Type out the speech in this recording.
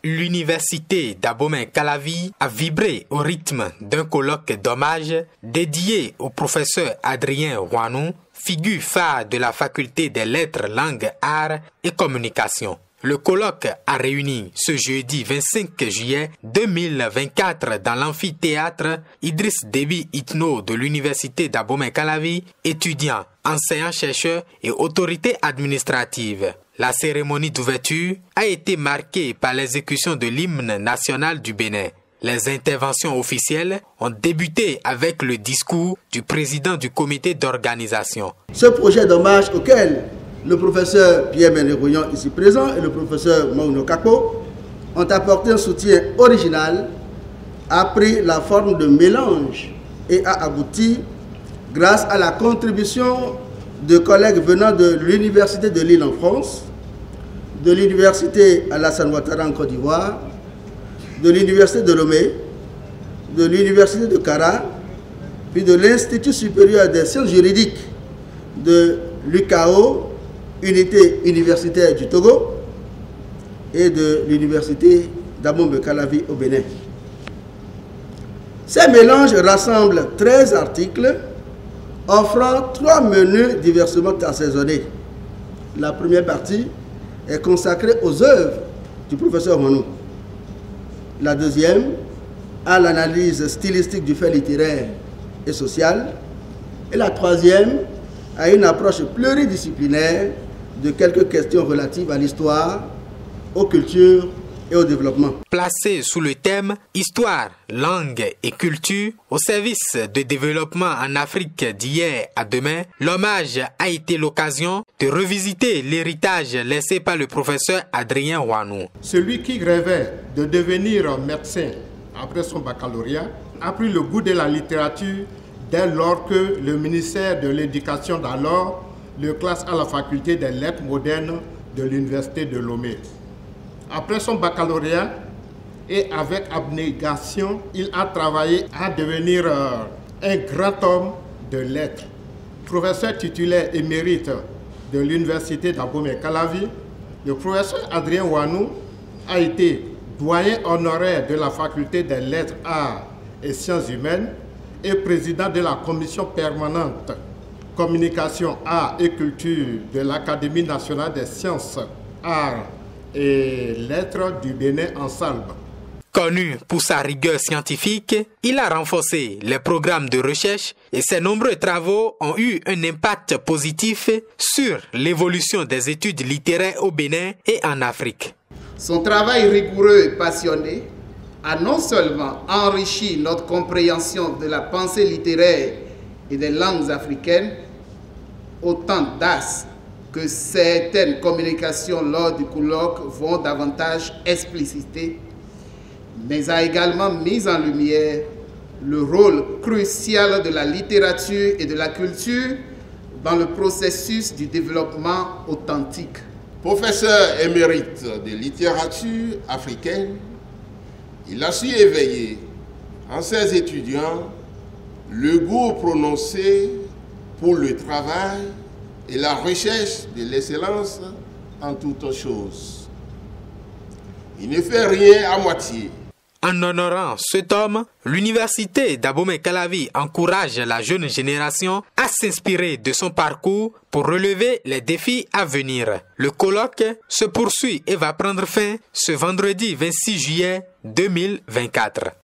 l'université d'Abomey-Calavi a vibré au rythme d'un colloque d'hommage dédié au professeur Adrien Ouanou, figure phare de la faculté des lettres, langues, arts et communications. Le colloque a réuni ce jeudi 25 juillet 2024 dans l'amphithéâtre Idriss Déby Itno de l'université d'Abomey-Calavi, étudiants, enseignants-chercheurs et autorités administratives. La cérémonie d'ouverture a été marquée par l'exécution de l'hymne national du Bénin. Les interventions officielles ont débuté avec le discours du président du comité d'organisation. Ce projet d'hommage auquel le professeur Pierre Ménérouillon, ici présent, et le professeur Mauno Kakpo ont apporté un soutien original, a pris la forme de mélange et a abouti grâce à la contribution de collègues venant de l'Université de Lille en France, de l'Université Alassane Ouattara en Côte d'Ivoire, de l'Université de Lomé, de l'Université de Kara, puis de l'Institut supérieur des sciences juridiques de l'UCAO, unité universitaire du Togo, et de l'Université d'Abomey-Calavi au Bénin. Ces mélanges rassemblent 13 articles offrant 3 menus diversement assaisonnés. La première partie est consacrée aux œuvres du professeur Ouanou. La deuxième à l'analyse stylistique du fait littéraire et social. Et la troisième à une approche pluridisciplinaire de quelques questions relatives à l'histoire, aux cultures et au développement. Placé sous le thème « Histoire, langue et culture » au service de développement en Afrique d'hier à demain, l'hommage a été l'occasion de revisiter l'héritage laissé par le professeur Adrien Ouanou. Celui qui rêvait de devenir médecin après son baccalauréat a pris le goût de la littérature dès lors que le ministère de l'Éducation d'alors le classe à la faculté des lettres modernes de l'université de Lomé. Après son baccalauréat et avec abnégation, il a travaillé à devenir un grand homme de lettres. Professeur titulaire émérite de l'université d'Abomey-Calavi, le professeur Adrien Ouanou a été doyen honoraire de la faculté des lettres, arts et sciences humaines et président de la commission permanente communication, arts et culture de l'Académie nationale des sciences, arts et lettres du Bénin en Salbe. Connu pour sa rigueur scientifique, il a renforcé les programmes de recherche et ses nombreux travaux ont eu un impact positif sur l'évolution des études littéraires au Bénin et en Afrique. Son travail rigoureux et passionné a non seulement enrichi notre compréhension de la pensée littéraire et des langues africaines, autant d'as que certaines communications lors du colloque vont davantage expliciter, mais a également mis en lumière le rôle crucial de la littérature et de la culture dans le processus du développement authentique. Professeur émérite de littérature africaine, il a su éveiller en ses étudiants le goût prononcé pour le travail et la recherche de l'excellence en toutes choses. Il ne fait rien à moitié. En honorant cet homme, l'université d'Abomey-Calavi encourage la jeune génération à s'inspirer de son parcours pour relever les défis à venir. Le colloque se poursuit et va prendre fin ce vendredi 26 juillet 2024.